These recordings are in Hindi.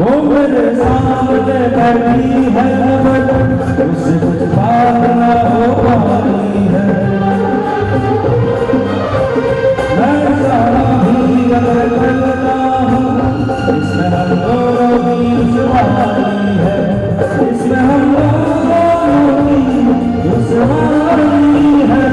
वो मेरे सामने बैठी है उससे कुछ बात न हो पाई है। मैं सारा भी अगर करता हूँ इसमें हम दोनों की दुश्मनी है, इसमें हम दोनों की दुश्मनी है।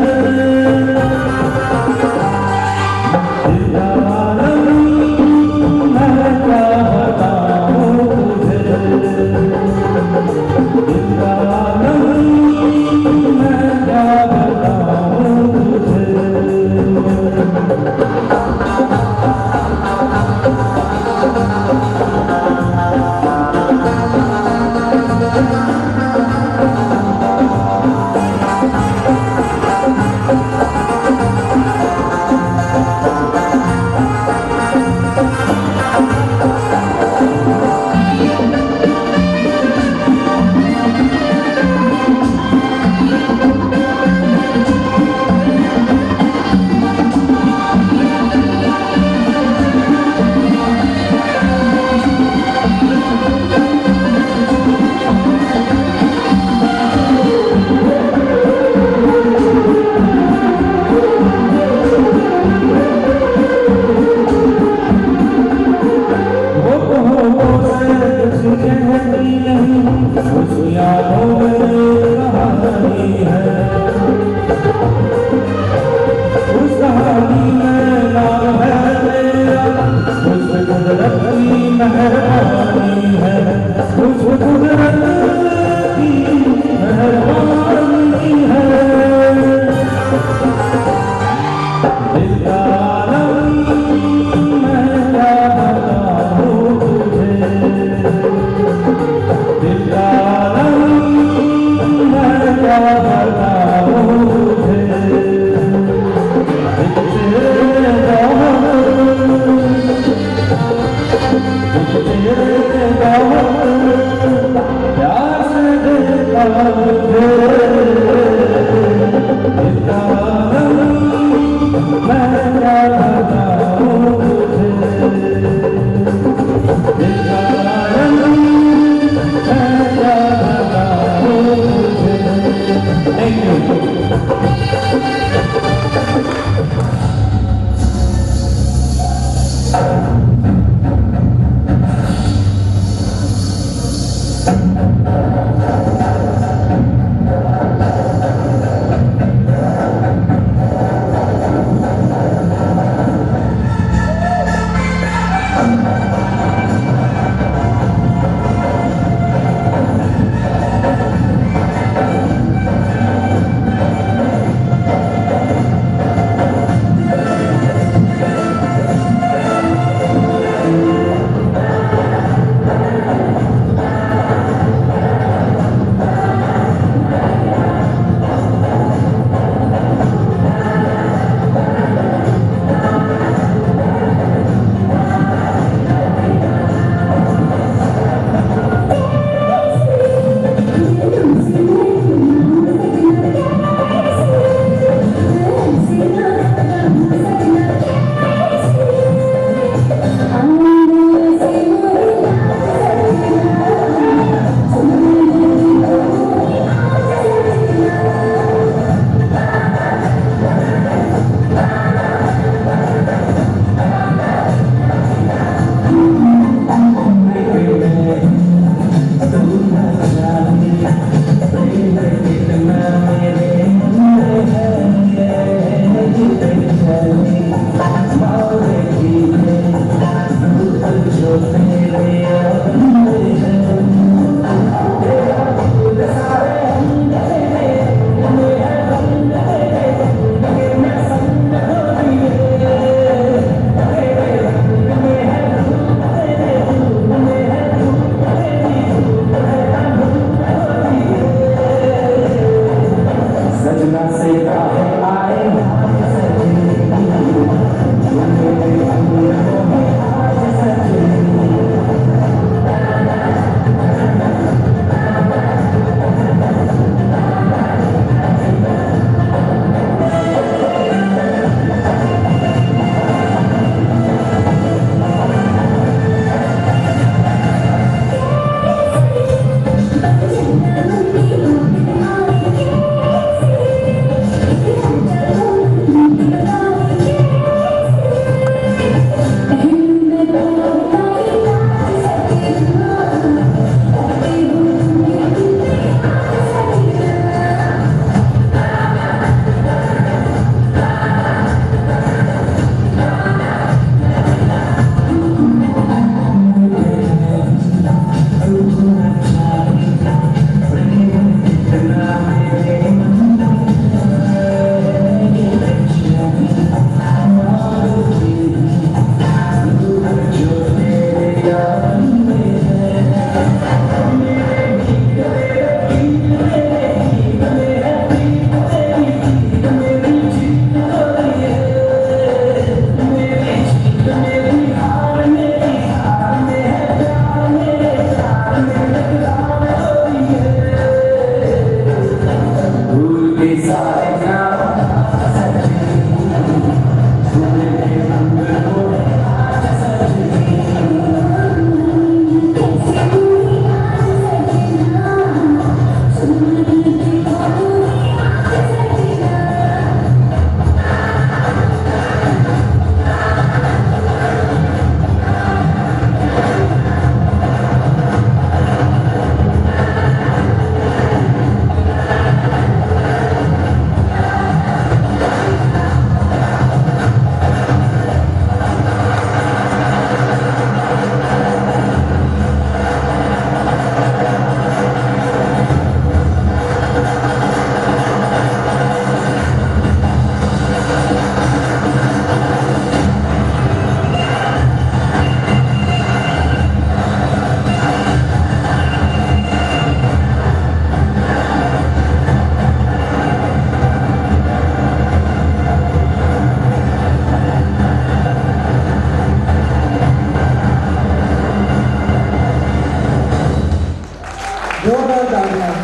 प्यार से देखा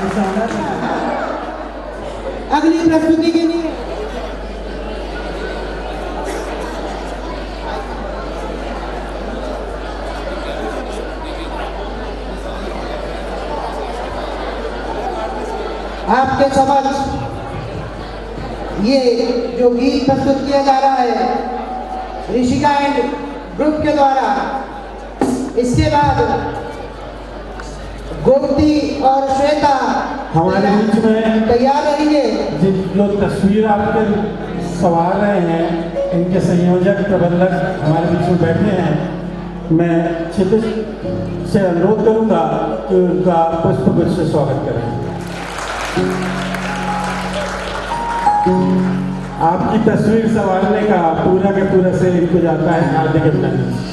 से आना है। अगली प्रस्तुति के लिए आपके समक्ष ये जो गीत प्रस्तुत किया जा रहा है ऋषिका एंड ग्रुप के द्वारा, इसके बाद गोमती और श्वेता हमारे बीच में तैयार रहेंगे। जो तस्वीर आपके सवार रहे हैं, इनके संयोजक प्रबंधक हमारे बीच में बैठे हैं। मैं क्षितिज से अनुरोध करूंगा कि उनका पुष्पगुच्छ से स्वागत करें। आपकी तस्वीर संवारने का पूरा के पूरा से इनको जाता है हार्दिक अभिनंदन।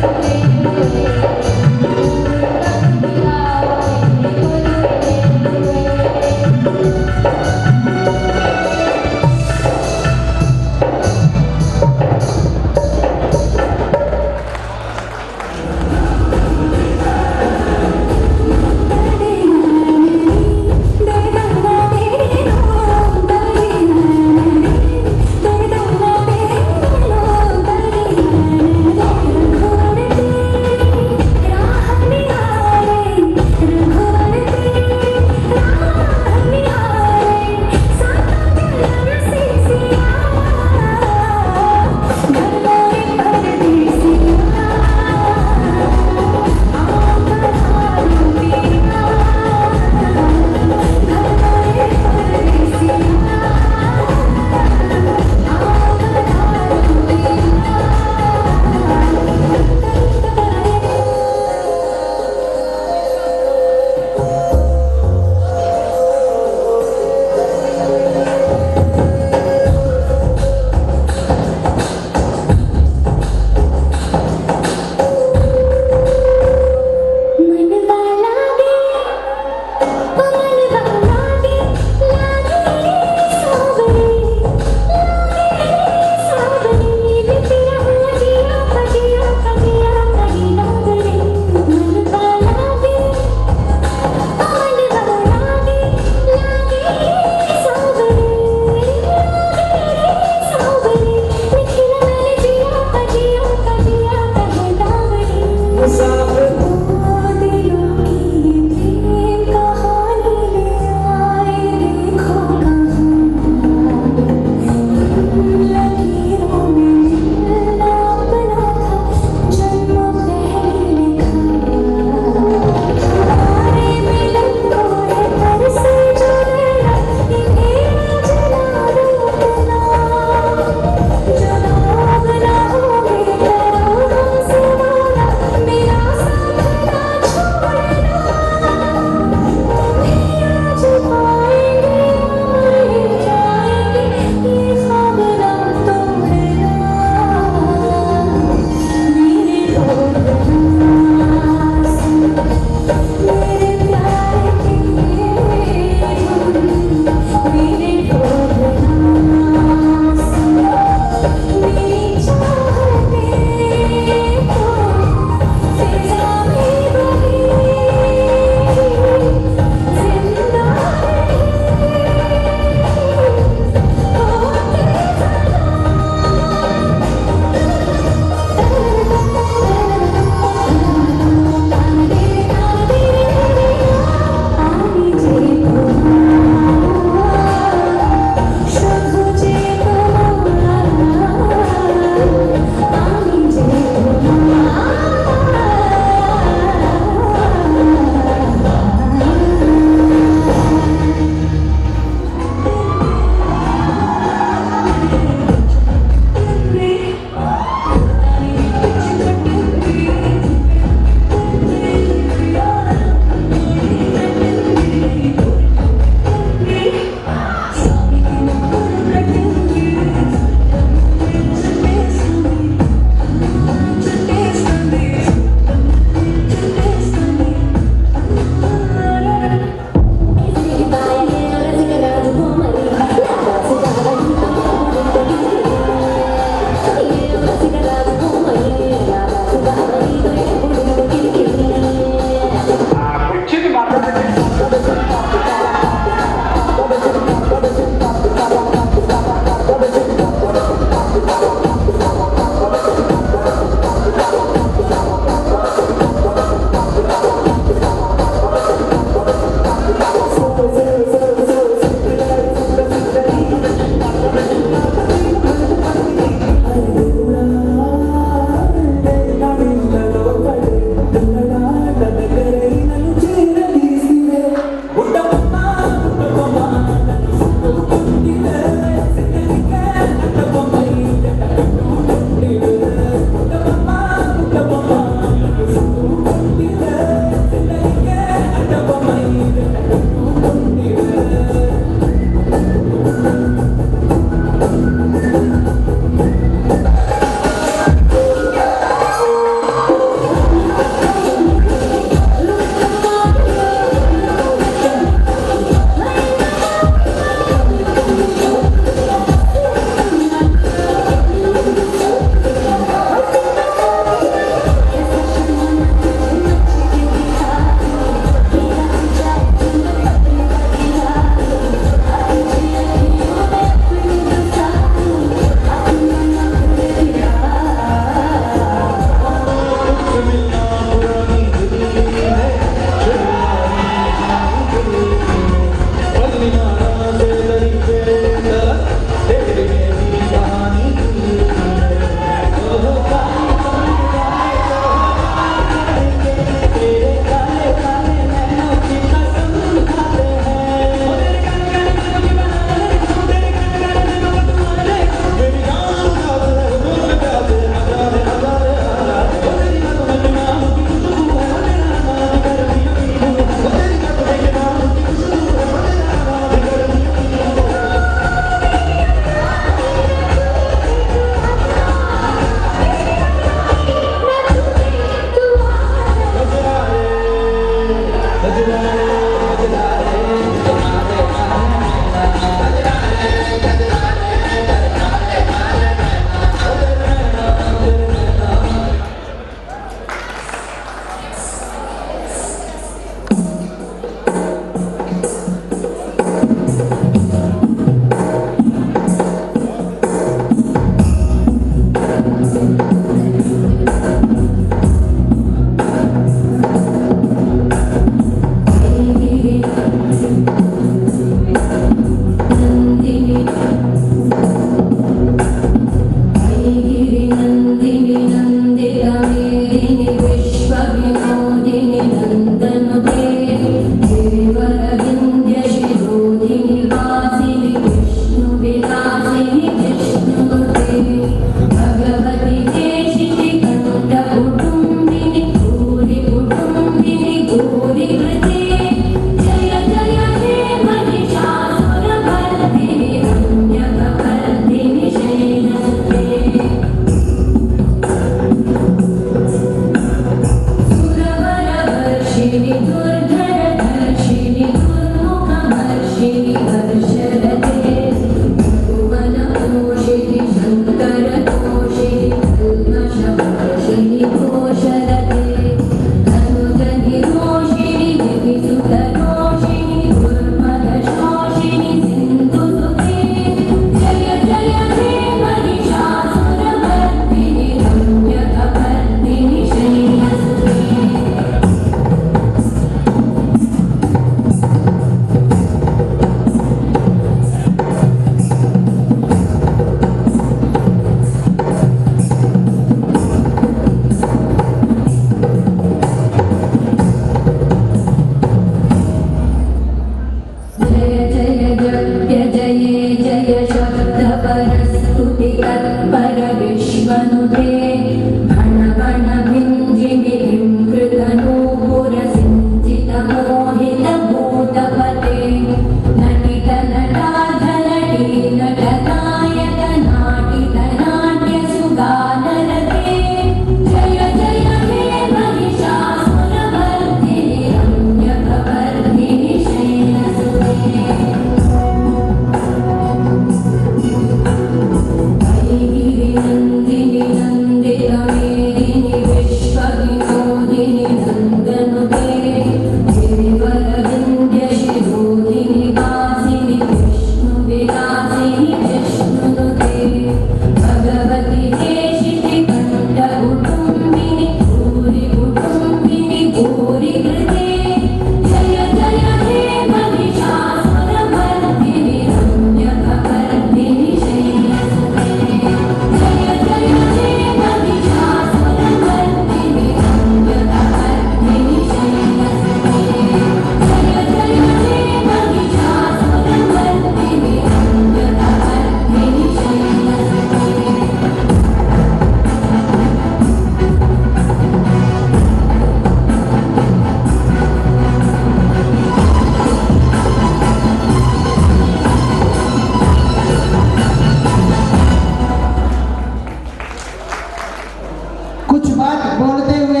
कुछ बात बोलते हुए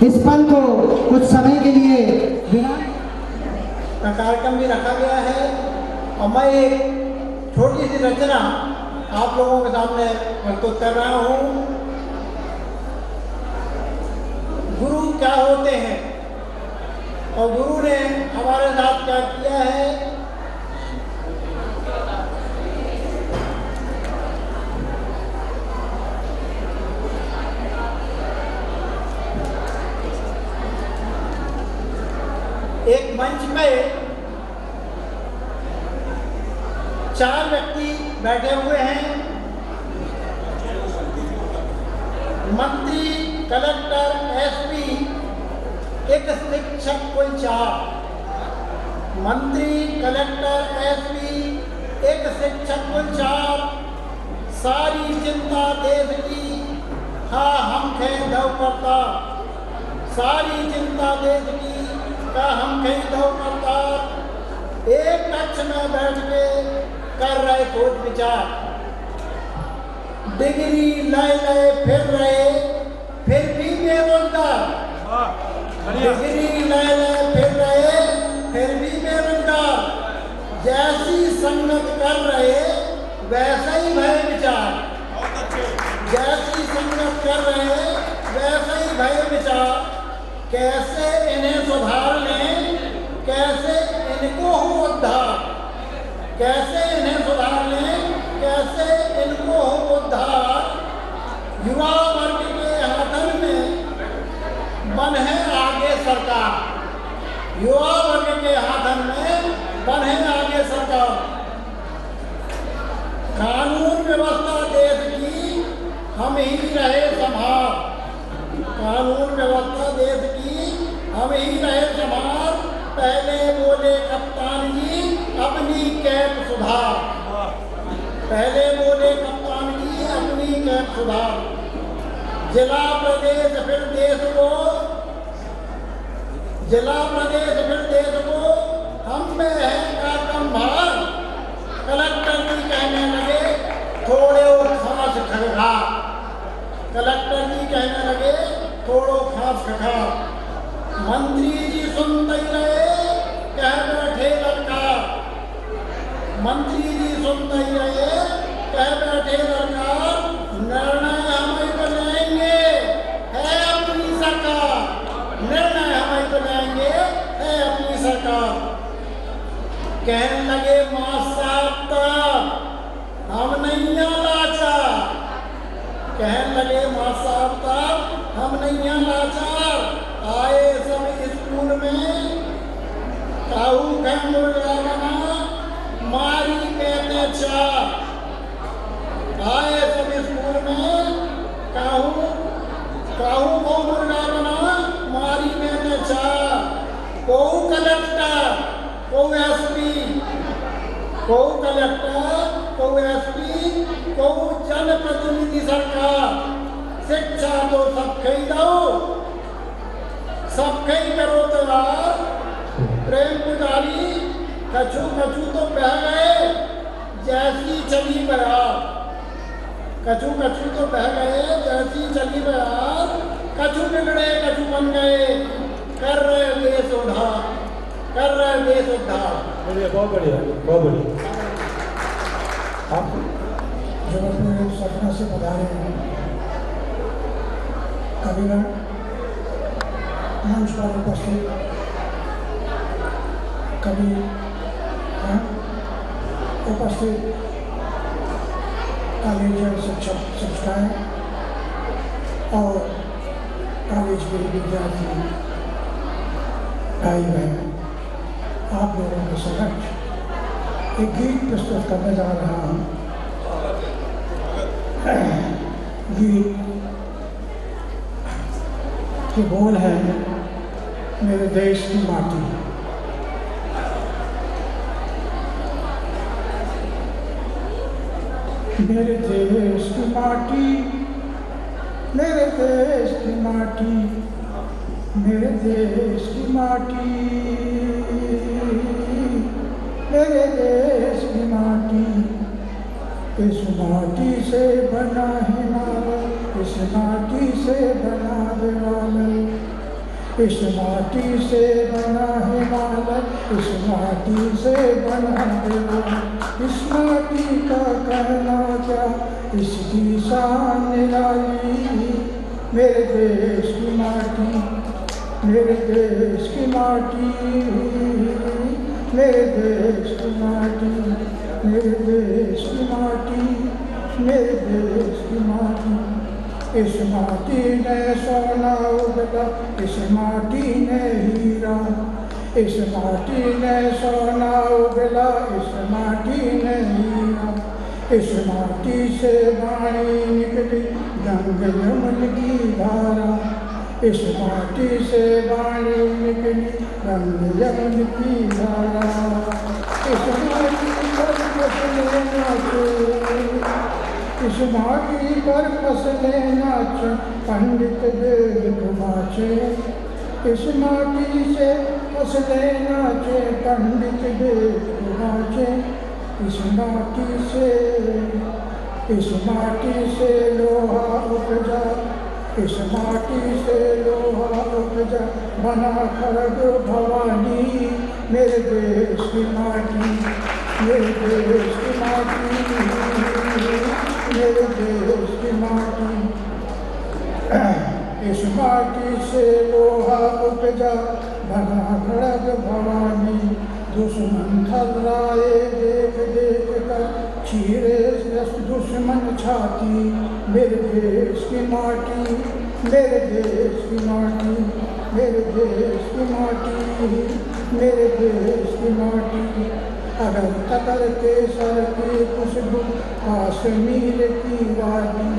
इस पल को कुछ समय के लिए विराम का कार्यक्रम भी रखा गया है और मैं एक छोटी सी रचना आप लोगों के सामने प्रस्तुत कर रहा हूँ। गुरु क्या होते हैं और गुरु ने हमारे साथ क्या किया है। एक मंच में 4 व्यक्ति बैठे हुए हैं। मंत्री, कलेक्टर, एसपी, एक शिक्षक कोई 4। मंत्री, कलेक्टर, एसपी, एक शिक्षक कोई 4। सारी चिंता देश की, हाँ हम खे दव करता। सारी चिंता देश की, का हम कहीं दो करता। एक कक्ष में बैठ के कर रहे सोच विचार। डिग्री ले फिर रहे, फिर भी बेरोजगार। डिग्री ले फिर रहे, फिर भी बेरोजगार। जैसी संगत कर रहे वैसा ही भय विचार। जैसी संगत कर रहे वैसा ही भय विचार। कैसे इन्हें सुधार लें, कैसे इनको हो उद्धार। कैसे इन्हें सुधार लें, कैसे इनको हो उद्धार। युवा वर्ग के हाथन में बने आगे सरकार। युवा वर्ग के हाथन में बने आगे सरकार। कानून व्यवस्था देश की हम ही रहे संभाल। कानून व्यवस्था देश की हम ही रहे संभाल। पहले बोले कप्तान जी अपनी कैप सुधार। पहले बोले कप्तान जी अपनी कैप सुधार। जिला प्रदेश फिर देश को, जिला प्रदेश फिर देश को हम में है का कम भार। कलेक्टर जी कहने लगे थोड़े और खास खगखा। कलेक्टर जी कहने लगे थोड़ो खास खखा। मंत्री जी सुनते ही रहे, कह बैठे ललकार। मंत्री जी सुनते ही रहे, कह बैठे ललकार। निर्णय हम ही बनाएंगे, है अपनी सरकार। निर्णय हम ही बनाएंगे, है अपनी सरकार। कहने लगे मां हम नहीं लाचार। कहने लगे मां साहब हम नहीं लाचार। आए सब स्कूल में काहू कह मुर्गा बना, मारी कहते 4। आए सब स्कूल में काहू को मुर्गा बना, मारी कहते 4। को कलेक्टर, को एसपी, को कलेक्टर, को एसपी, को जनप्रतिनिधि सरकार। शिक्षा तो सब कही दो, सब कही करो तो यार। प्रेम पुजारी कछु कछु तो बह गए, जैसी चली बयार। कछु कछु तो बह गए, जैसी चली बयार। कछु बिगड़े कछु बन गए, कर रहे देश उद्धार। कर रहे देश उद्धार। बढ़िया, बहुत बढ़िया, बहुत बढ़िया। आप जब अपने सपना से पधारे हैं कविगण, मंच पर उपस्थित कवि, उपस्थित कॉलेज शिक्षक शिक्षिकाएँ और कॉलेज के विद्यार्थी भाई बहन, आप लोगों के समक्ष एक गीत प्रस्तुत करने जा रहा हूँ। गीत के बोल हैं मेरे देश की माटी। मेरे देश की माटी, मेरे देश की माटी, मेरे देश की माटी, मेरे देश की माटी। इस माटी से बना हिमालय, इस माटी से बना हिमालय, इस माटी से बना हिमालय, इस माटी से बना हिमालय। इस माटी का कहना क्या, इसकी शान निराली। मेरे देश की माटी, मेरे देश की माटी, मेरे देश की माटी, मेरे देश की माटी, मेरे देश की माटी। इस माटी ने सोना उगला, इस माटी ने हीरा, इस माटी ने सोना उगला, इस माटी ने हीरा। इस माटी से वाणी निकली गंग यमुन की धारा, इस माटी से वाणी निकली गंग यमुन की धारा। इस माटी पर फसलें नाचे, इस माटी पर फसलें नाचे, पंडित वेद नाचे। इस माटी से फसलें नाचे, पंडित वेद नाचे। इस माटी से लोहा उपजा, इस माटी से लोहा उपजा, बना खड़ग भवानी। मेरे देश की माटी, मेरे देश की माटी, मेरे देश की माटी। इस माटी से लोहा उपजा, बना खड़ग भवानी। दुश्मन थर्राए देख देख कर, चीरे दुश्मन छाती। मेरे देश की माटी, मेरे देश की माटी, मेरे देश की माटी, मेरे देश की माटी। अगर तकर केसर की खुशबू कश्मीर की वादी,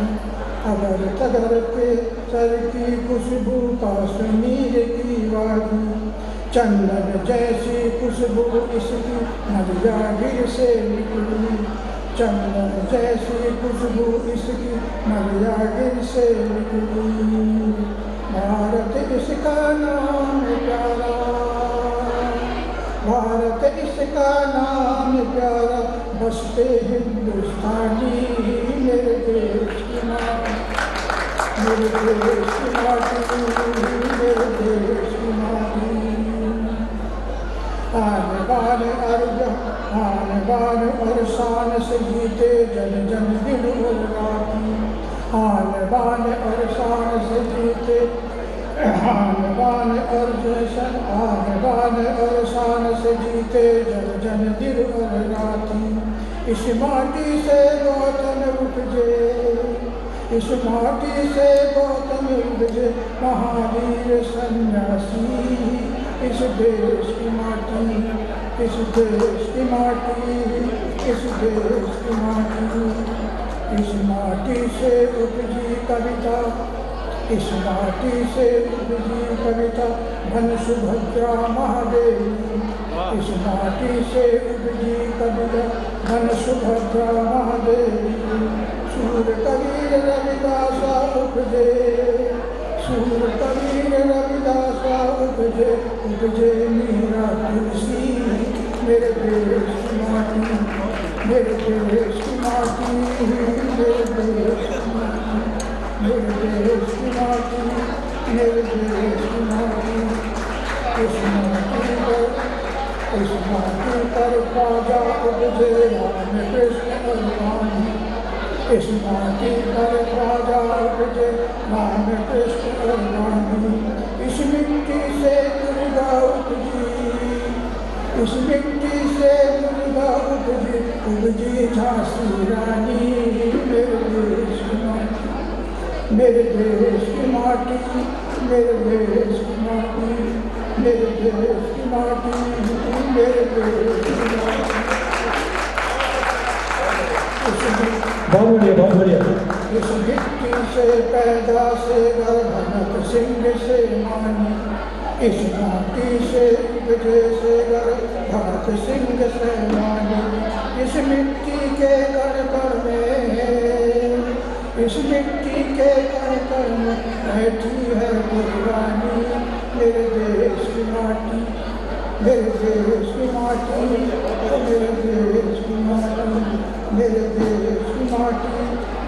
अगर तकर केसर की खुशबू कश्मीर की वादी। चंदन जैसी खुशबू इसकी मर्यागिर से निकली, चंदन जैसी खुशबू इसकी मर्यागिर से निकली। भारत इसका नाम प्यारा, भारत इसका नाम प्यारा, बसते हिंदुस्तानी। मेरे देश की माटी, मेरे देश की माटी, मेरे देश की माटी। आने बाने और शान से जीते जन जन दिल और राती। आने बाने और शान से जीते, आने बाने और जैसन, आने बाने और शान से जीते जन जन दिल और राती। इस माटी से गौतम उपजे, इस माटी से गौतम उपजे, महावीर सन्यासी। इस देश की माटी, इस देश की माटी, इस देश की माटी। इस माटी से उपजी कविता, इस माटी से उपजी कविता, धन सुभद्रा महादेवी। इस माटी से उपजी कविता, धन सुभद्रा महादेवी। सूर कबीर रविदास उपजे, सूर कबीर रविदास उपजे, उपजे मीरा तुलसी। मेरे देश की माटी, मेरे देश की माटी, मेरे देश की माटी, मेरे देश की माटी, मेरे देश की माटी। इस माटी पर ख्वाजा उपजे राम कृष्ण भगवान। इस माटी पर ख्वाजा उपजे राम कृष्ण भगवान। इस मिट्टी से दुर्गा उपजी, इस मिट्टी से दुर्गा उपजी, उपजी झांसी रानी। मेरे देश की माटी, मेरे देश की माटी, मेरे देश की माटी, मेरे देश की माटी, मेरे देश की माटी। बहुत बढ़िया, बहुत बढ़िया। इस मिट्टी से पैदा से भगत सिंह से मानी, इस माटी से उपजे से भगत सिंह से मानी। इस मिट्टी के कण कण में, इस मिट्टी के कण कण में बैठी है कुर्बानी। मेरे देश की माटी, मेरे देश की माटी, मेरे देश की माटी, मेरे देश की माटी,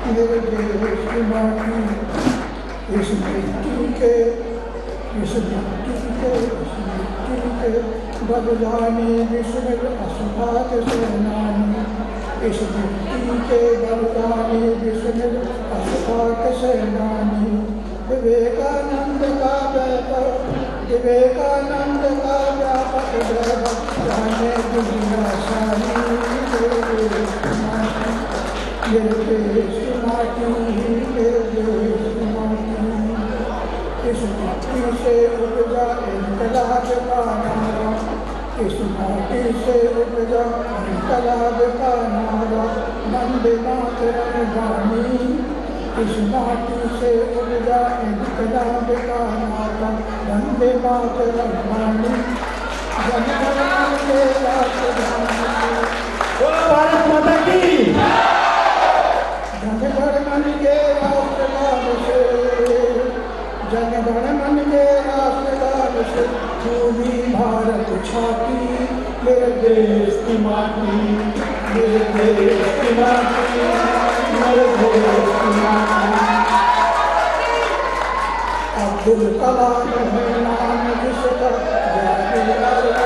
मेरे देश की माटी, इस मिट्टी के बलिदानी विस्मृत असुभाग सेनानी, इस मिट्टी के बलिदानी विस्मृत असुभाग सेनानी। विवेकानंद का व्यापक जाने दुनिया सारी, मेरे देश की माटी, मेरे देश की माटी। इस माटी से उपजा इनकलाब का नारा, इस माटी से उपजा इनकलाब का नारा, वंदे मातरम वाणी। इस माटी से उपजा इनकलाब का नारा, वंदे मातरम वाणी। जन गण मन के राष्ट्रगान, भारत माता की। जन गण मन के राष्ट्रगान से, जन गण मन के राष्ट्रगान से भूमि भारत छाती, मेरे देश की माटी, मेरे देश की माटी, मेरे देश की माटी। अब्दुल कलाम है नाम जिसका जाने अरब,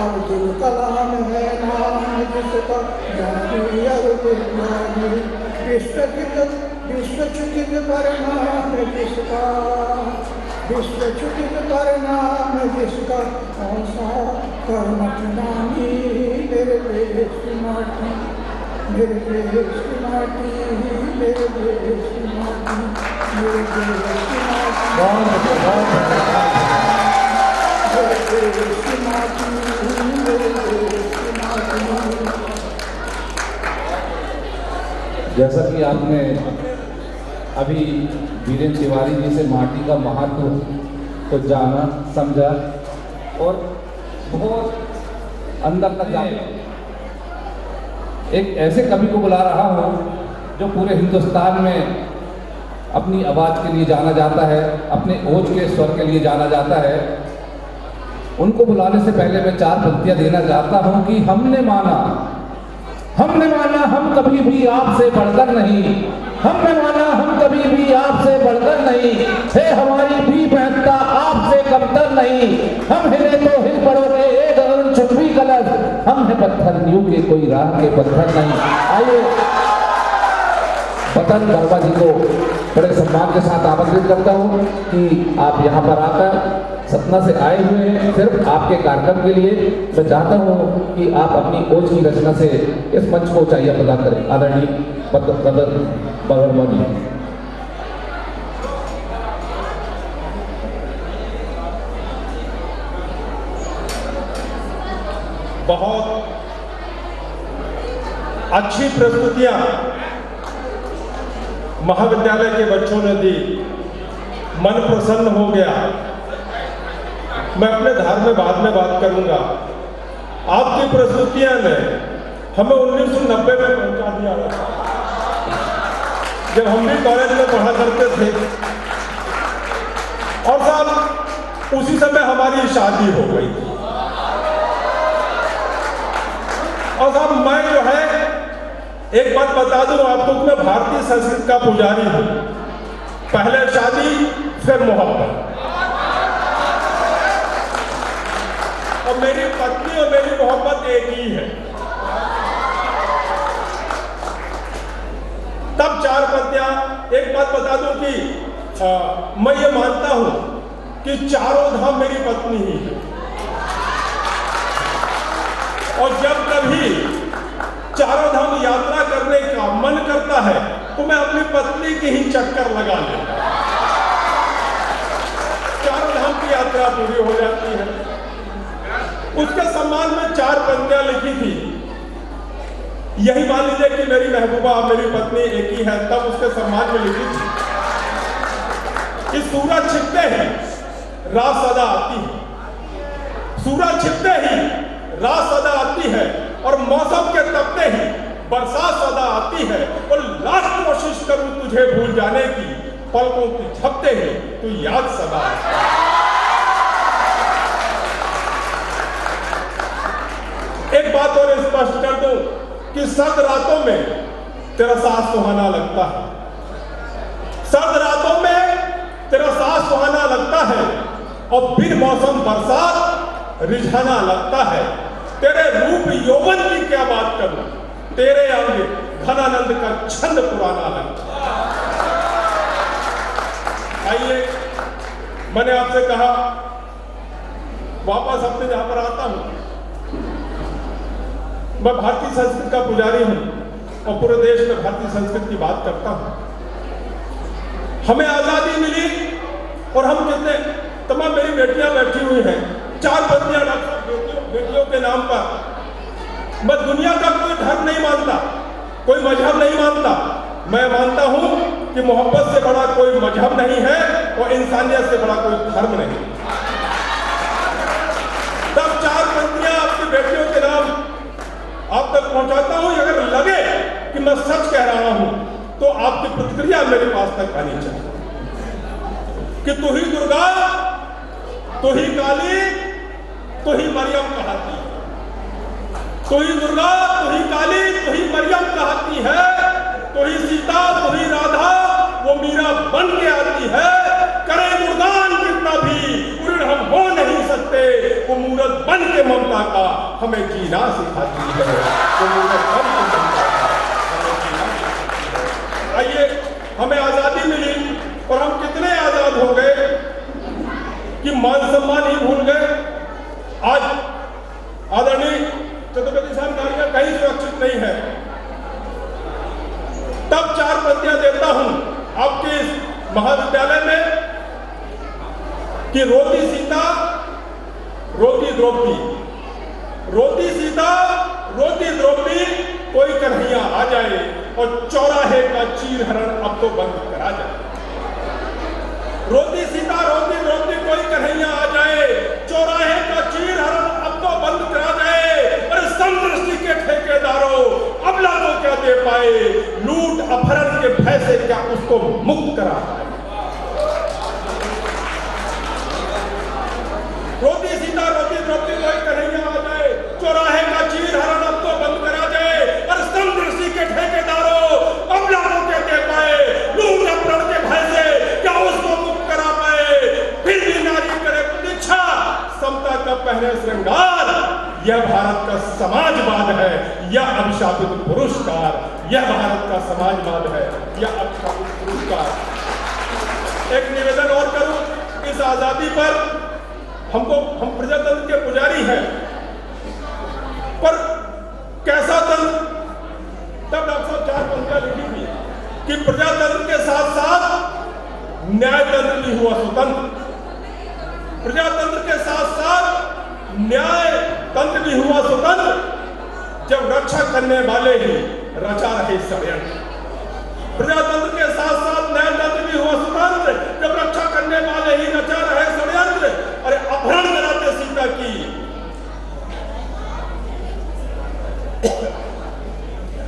अब्दुल कलाम है नाम जिसका जाने अरब। विश्वचकित परिणाम जिसका, विश्वचकित परिणाम जिसका, ऐसा कर्मठ नामी, मेरे देश की माटी, मेरे देश की माटी, मेरे देश की माटी, मेरे देश की माटी, मेरे देश की माटी, मेरे देश की माटी। जैसा कि आपने अभी वीरेंद्र तिवारी जी से माटी का महत्व को जाना, समझा और बहुत अंदर तक जाना। एक ऐसे कवि को बुला रहा हूँ जो पूरे हिंदुस्तान में अपनी आवाज़ के लिए जाना जाता है, अपने ओज के स्वर के लिए जाना जाता है। उनको बुलाने से पहले मैं 4 पंक्तियाँ देना चाहता हूँ कि हमने माना हम कभी भी आपसे बढ़कर नहीं, हमने माना हम कभी भी आपसे बढ़कर नहीं, है हमारी भी महत्ता आपसे कमतर नहीं। हम हिले तो हिल पड़ोगे एक अरुण चुप्पी गलत, हम है पत्थर न्यू के कोई राह के पत्थर नहीं। आइए वतन वर्मा जी को बड़े सम्मान के साथ आमंत्रित करता हूँ कि आप यहाँ पर आकर सतना से आए हुए हैं सिर्फ आपके कार्यक्रम के लिए। मैं चाहता हूँ कि आप अपनी ओज की रचना से इस मंच को ऊंचाइयां प्रदान करें। आदरणीय वर्मा जी। बहुत अच्छी प्रस्तुतियां महाविद्यालय के बच्चों ने दी, मन प्रसन्न हो गया। मैं अपने धार में बाद में बात करूंगा। आपकी प्रस्तुतियां ने हमें 1990 में पहुंचा दिया जब हम भी कॉलेज में पढ़ा करते थे, और साहब उसी समय हमारी शादी हो गई थी। और साहब मैं जो है एक बात बता दूं आपको कि मैं भारतीय संस्कृति का पुजारी हूं। पहले शादी फिर मोहब्बत, और मेरी पत्नी और मेरी मोहब्बत एक ही है। तब 4 पंक्तियां। एक बात बता दूं कि मैं ये मानता हूं कि चारों धाम मेरी पत्नी ही है, और जब कभी चारों धाम यात्रा करने का मन करता है तो मैं अपनी पत्नी के ही चक्कर लगा लेता हूं। चारों धाम की यात्रा पूरी हो जाती है। उसके सम्मान में 4 पंक्तियां लिखी थी। यही मान लीजिए कि मेरी महबूबा मेरी पत्नी एक ही है, तब उसके सम्मान में लिखी थी कि सूरज छिपते ही रात सदा आती है, सूरज छिपते ही रात सदा आती है, और मौसम के तपते ही बरसात सदा आती है। और लाख कोशिश करूं तुझे भूल जाने की, पलकों की झपते ही तू याद सदा आती है। एक बात और स्पष्ट कर दूं कि 7 रातों में तेरा साथ सुहाना लगता है, सर्द रातों में तेरा साथ सुहाना लगता है, और बिन मौसम बरसात रिझाना लगता है। तेरे रूप यौवन की क्या बात करूं, तेरे अंग घनानंद का छंद पुराना लगता है। आइए, मैंने आपसे कहा वापस अपने जहां पर आता हूं, मैं भारतीय संस्कृति का पुजारी हूं और पूरे देश में भारतीय संस्कृति की बात करता हूं। हमें आजादी मिली और हम कितने तमाम मेरी बेटियां बैठी हुई हैं, 4 बंदियां बेटियों के नाम पर। मैं दुनिया का कोई धर्म नहीं मानता, कोई मजहब नहीं मानता। मैं मानता हूं कि मोहब्बत से बड़ा कोई मजहब नहीं है और इंसानियत से बड़ा कोई धर्म नहीं। तब 4 बंदियां आपकी बेटियों के नाम आप तक पहुंचाता हूं। अगर लगे कि मैं सच कह रहा हूं तो आपकी प्रतिक्रिया मेरे पास तक आनी चाहिए कि तू ही दुर्गा, तू ही काली, तू ही मरियम कहती है। तू ही दुर्गा, तू ही काली, तू ही मरियम कहती है। तू ही सीता, तू ही राधा, वो मीरा बन के आती है। करे गुणगान कितना भी, उड़ हम हो नहीं सकते। वो मूरत बन के ममता का हमें जीना सिखाती है। वो मूरत बन के ममता का हमें जीना सिखाती है। आइए, हमें आजादी मिली और हम कितने आजाद हो गए कि मान सम्मान ही भूल गए। आज आदरणीय चतुर्वेदी साहब नारियां कहीं सुरक्षित नहीं है। तब 4 पंक्तियां देता हूं आपके इस महाविद्यालय में कि रोती सीता, रोती द्रौपदी, रोती सीता, रोती द्रौपदी, कोई कन्हैया आ जाए और चौराहे का चीर हरण अब तो बंद करा जाए। रोती सीता, रोती द्रौपदी, कोई कन्हैया आ जाए, चौराहे का चीर हरण अब तो बंद करा जाए। अरे समदृष्टि के ठेकेदारों, अबला को क्या दे पाए, लूट अपहरण के भय से क्या उसको मुक्त करा पाए। रोती सीता, रोती द्रौपदी, कोई कन्हैया आ जाए, चौराहे का चीर हरण अब तो बंद करा जाए। अरे समदृष्टि के ठेकेदारों, अबला को क्या दे पाए, लूट अपहरण के भय से क्या उसको मुक्त करा पाए। फिर भी नारी करे प्रतीक्षा, समता का पहने श्रृंगार। यह भारत का समाजवाद है, यह अभिशापित पुरस्कार। यह भारत का समाजवाद है, यह अभिशापित पुरस्कार। एक निवेदन और करूं, इस आजादी पर हम प्रजातंत्र के पुजारी हैं, पर कैसा तंत्र? तब डॉक्टर साहब 4 पंक्तियां लिखी थी कि प्रजातंत्र के साथ साथ न्यायतंत्र भी हुआ स्वतंत्र। प्रजातंत्र के साथ साथ न्याय तंत्र भी हुआ स्वतंत्र, जब रक्षा करने वाले ही रचा रहे षड्यंत्र। प्रजातंत्र के साथ साथ न्यायतंत्र भी हुआ स्वतंत्र, जब रक्षा करने वाले ही रचा रहे षड्यंत्र। अरे अपहरण कराते सीता की,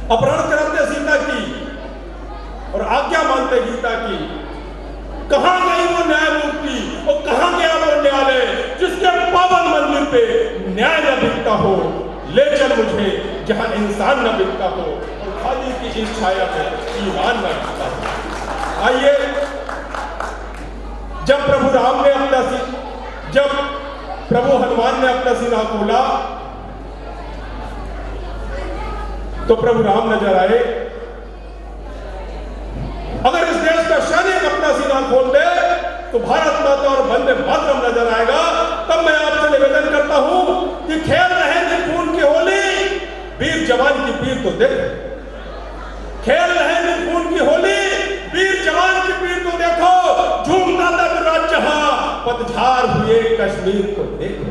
अपहरण कराते सीता की और आज्ञा मानते गीता की। कहां गई वो न्यायमूर्ति और कहां गया वो न्यायालय, जिसके पावन मंदिर पे न्याय न बिकता हो। ले चल मुझे जहां इंसान न बिकता हो और खादी की इस छाया में ईमान न बिकता हो। आइए, जब प्रभु हनुमान ने अपना सीना खोला तो प्रभु राम नजर आए। अगर इस देश का सैनिक अपना सीना खोल दे तो भारत माता और वंदे मातरम नजर आएगा। तब मैं आपसे निवेदन करता हूं कि खेल रहे थे खून की होली, वीर जवान की पीर को देख। खेल रहे थे खून की होली, वीर जवान की पीर को देखो। झूमता था विराट जहां, पतझार हुए कश्मीर को देखो।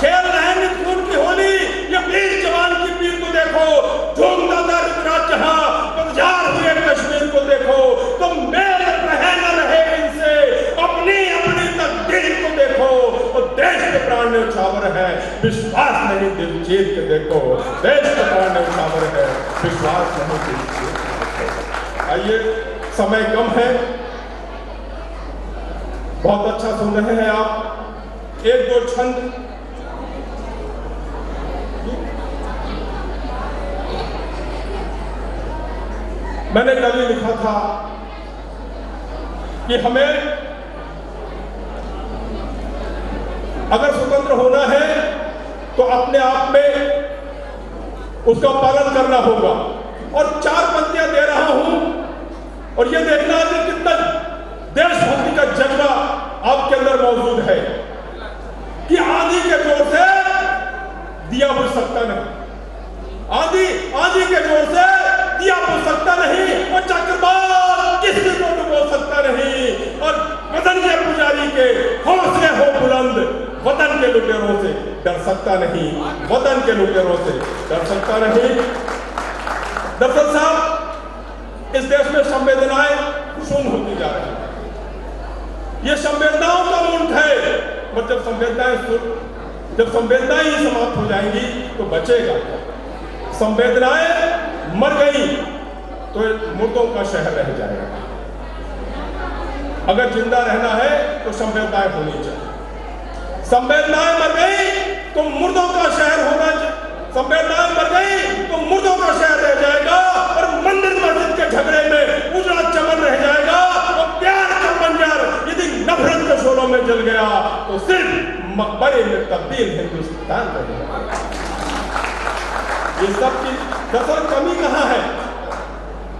खेल रहे थे खून की होली, ये वीर जवान की पीर को देखो। झूमता था विराट जहां, पतझार हुए कश्मीर को देखो। तुम मेल रहे न रहे इनसे, अपनी अपनी तकदीर को देखो। और देश के प्राण न्यौछावर है, विश्वास नहीं दिल चीर के देखो। देश के प्राण न्यौछावर है, विश्वास नहीं दिल चीर के देखो। आइए, समय कम है, बहुत अच्छा सुन रहे हैं आप। 1-2 छंद मैंने कभी लिखा था कि हमें अगर स्वतंत्र होना है तो अपने आप में उसका पालन करना होगा। और 4 पंक्तियां दे रहा हूं और यह देखना है कि कितना देशभक्ति का जज्बा आपके अंदर मौजूद है कि आंधी के जोर से दिया बुझ सकता नहीं, आंधी के जोर से दिया बुझ सकता नहीं, और चक्रवात किसी को डुबो सकता नहीं, और वतन के पुजारी के हौसले हो बुलंद, वतन के लुटेरों से डर सकता नहीं, वतन के लुटेरों से डर सकता नहीं। दरअसल साहब, इस देश में संवेदनाएं शून्य होती जा रही है। ये संवेदनाओं का मुल्क है, और जब संवेदनाएं ही समाप्त हो जाएंगी तो बचेगा क्या? संवेदनाएं मर गई तो मुर्दों का शहर रह जाएगा। अगर जिंदा रहना है तो संवेदनाएं होनी चाहिए। संवेदनाएं मर गई तो मुर्दों का शहर होना चाहिए। संवेदनाएं मर गई तो मुर्दों का शहर रह जाएगा, और मंदिर मस्जिद के झगड़े में उजड़ा चमन रह जाएगा, और प्यार का बंजार यदि नफरत के शोलों में जल गया तो सिर्फ मकबरे में तब्दील हिंदुस्तान रहेगा। ये सब की दरअसल कमी कहां है?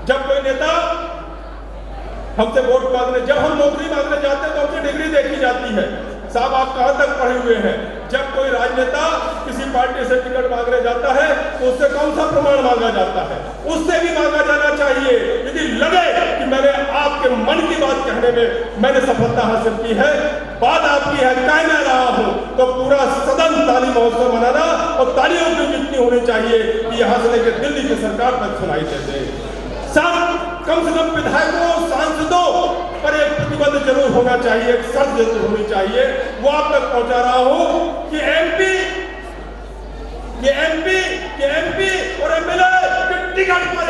जब कोई नेता हमसे वोट मांगने, जब हम नौकरी मांगने जाते हैं तो हमसे डिग्री देखी जाती है, साहब आप कहां तक पढ़े हुए हैं। जब कोई राजनेता किसी पार्टी से टिकट मांगने जाता है तो उससे कौन सा प्रमाण मांगा जाता है? उससे भी मांगा जाना चाहिए। यदि लगे कि मैंने आपके मन की बात कहने में मैंने सफलता हासिल की है, बात आपकी है, कह मैं रहा हूं, तो पूरा सदन ताली महोत्सव मनाना, और तालियों की जितनी होनी चाहिए कि यहां से लेकर दिल्ली की सरकार तक सुनाई दे। सब कम से कम विधायकों, सांसदों पर एक प्रतिबंध जरूर होना चाहिए, एक शर्त जरूर होनी चाहिए। वो आप तक पहुंचा रहा हूं कि एमपी और एमएलए के टिकट पर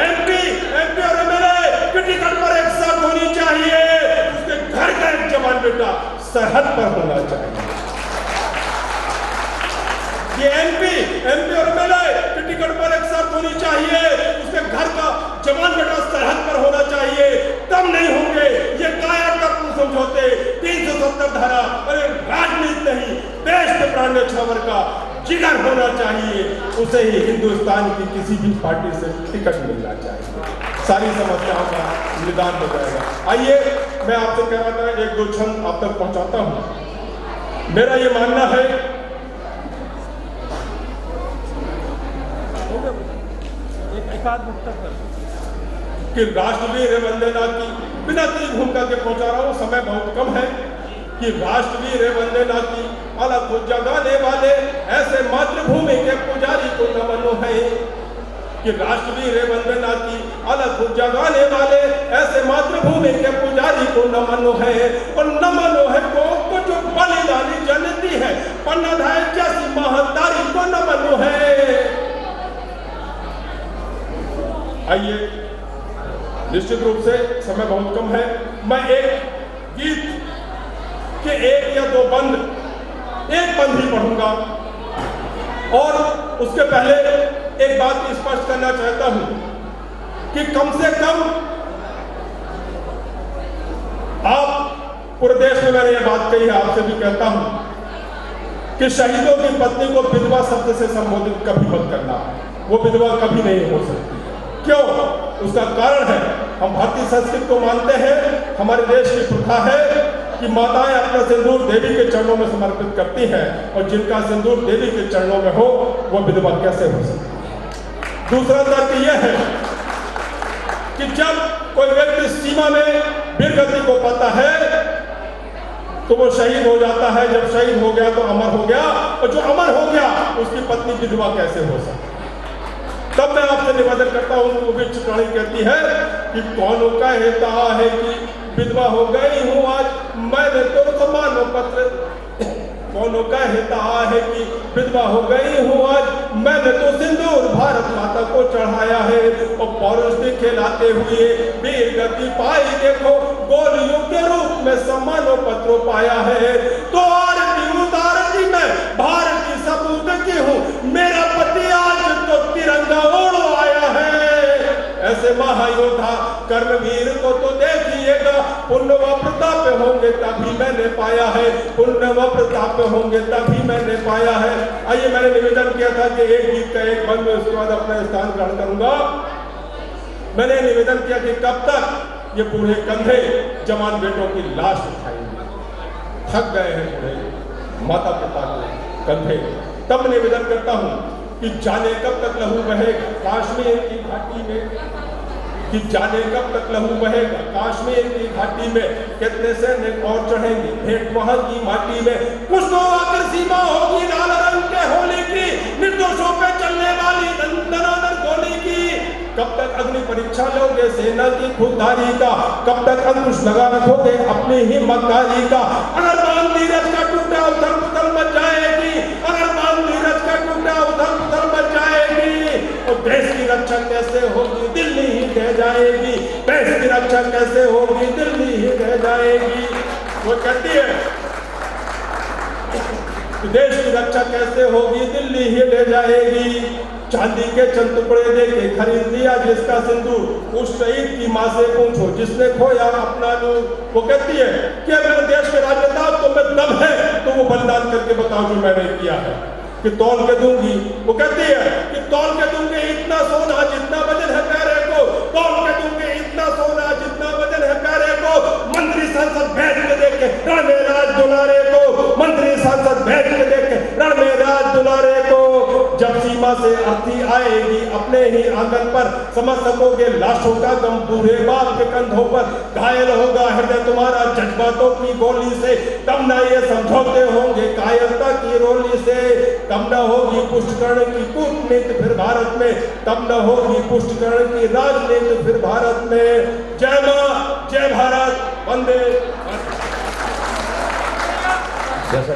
एमपी और एमएलए के टिकट पर एक शर्त होनी चाहिए, उसके घर का एक जवान बेटा सरहद पर होना चाहिए। ये एमपी और एमएलए के टिकट पर एक शर्त होनी चाहिए, उसके घर का जवान बेटा सरहद पर होना चाहिए। तब नहीं होंगे ये कायाकल्प समझौते, 370 धारा, अरे राजनीति नहीं, देश के प्राण न्यौछावर का जिगर होना चाहिए, उसे ही हिंदुस्तान की किसी भी पार्टी से टिकट मिलना चाहिए। सारी समस्याओं का निदान हो जाएगा। आइए मैं आपसे कह रहा था, 1-2 छंद आप तक पहुंचाता हूं। मेरा ये मानना है कि राष्ट्रवीर वंदना की बिना तेज भूमिका के पहुंचा रहा हूं, समय बहुत कम है, कि राष्ट्रवीर वंदना की अलग हो जगाने वाले ऐसे मातृभूमि के पुजारी को नमन है, कि राष्ट्रवीर वंदना की अलग हो जगाने वाले ऐसे मातृभूमि के पुजारी को नमन है, और नमन है को जो बलिदानी जनती है, पन्नाधाय जैसी महतारी को नमन है। आइए, निश्चित रूप से समय बहुत कम है, मैं एक गीत के 1 या 2 बंद, एक बंद ही पढ़ूंगा, और उसके पहले एक बात स्पष्ट करना चाहता हूं कि कम से कम आप पूरे देश में, मैंने ये बात कही है, आपसे भी कहता हूं कि शहीदों की पत्नी को विधवा शब्द से संबोधित कभी मत करना, वो विधवा कभी नहीं हो सकती। क्यों? उसका कारण है, हम भारतीय संस्कृति को मानते हैं, हमारे देश की प्रथा है कि माताएं अपना सिंदूर देवी के चरणों में समर्पित करती हैं, और जिनका सिंदूर देवी के चरणों में हो वो विधवा कैसे हो सकती है? दूसरा तर्क यह है कि जब कोई व्यक्ति सीमा में वीरगति को पाता है तो वो शहीद हो जाता है, जब शहीद हो गया तो अमर हो गया, और जो अमर हो गया उसकी पत्नी विधवा कैसे हो सकती? तब मैं आपसे निवेदन करता हूं, वो भी चित्राणी कहती है कि कौन कहता है कि विधवा हो गई हूं आज, मैंने तो सम्मान पत्र, कौन कहता है कि विधवा हो गई हूं आज, मैंने तो सिंदूर भारत माता को चढ़ाया है, और पौरुष खिलाते हुए वीर गति पाई, देखो गोलियों के रूप में सम्मान पत्र पाया है, तो आरती उतारती मैं भारत की सपूत की हूं, मेरा पति आज तो तिरंगा ओढ़ आया है। ऐसे जैसे महायोधा कर्मवीर को तो देखिएगा, पुण्य व प्रताप होंगे तभी मैंने पाया है, पुण्य व प्रताप होंगे तभी मैंने पाया है। आइए, मैंने निवेदन किया था कि एक गीत का एक बंद में, उसके बाद अपना स्थान ग्रहण करूंगा। मैंने निवेदन किया कि कब तक ये बूढ़े कंधे जवान बेटों की लाश उठाएंगे, थक गए हैं बूढ़े माता पिता के कंधे। तब निवेदन करता हूं कि जाने कब तक लहू बहेगा कश्मीर की घाटी में, कि जाने कब तक लहू बहेगा कश्मीर की घाटी में, कितने सैनिक और चढ़ेंगे भेंट वहां की माटी में। कुछ तो आकर सीमा होगी लाल रंग के होली की, निर्दोषों पे चलने वाली दनादन गोली की। कब तक अग्नि परीक्षा लोगे सेना की खुददारी का, कब तक अंकुश लगा रखोगे अपनी ही मक्कारी का। अगर मान नीरज का टूटा उथल पुथल मच जाएगी, अगर मान नीरज का टूटा उथल पुथल मच जाएगी। और देश की रक्षा कैसे होगी, दिल्ली ही रह जाएगी। देश की रक्षा कैसे होगी, दिल्ली ही रह जाएगी। वो कहती है देश की रक्षा कैसे होगी, दिल्ली ही रह जाएगी। चांदी के चंद टुकड़े देके खरीद लिया जिसका सिंदूर, उस शहीद की मां से पूछो जिसने खोया अपना नूर। वो कहती है कि मेरे देश के राजनेता तो मैं दम है तो वो बलिदान करके बताओ जो मैंने किया है, कि तौल के दूंगी। वो कहती है कि तौल के दूंगी इतना सोना जितना वजन है प्यारे को, तौल के दूंगी इतना सोना जितना वजन है प्यारे को। मंत्री सांसद बैठ के देख के रण में राज दुलारे को, मंत्री सांसद बैठ के देख के रण में राज दुलारे को। जब सीमा से अर्थी आएगी अपने ही आंगन पर, समझ सकोगे लाशों का गम बूढ़े बाप के कंधों पर। घायल होगा हृदय तुम्हारा जज्बातों की गोली से, तब ना ये समझौते होंगे कायरता की रोली से। तब न होगी पुष्टिकरण की कूटनीति फिर भारत में, तब न होगी पुष्टिकरण की राजनीति फिर भारत में। जय मां, जय भारत, वंदे। जैसा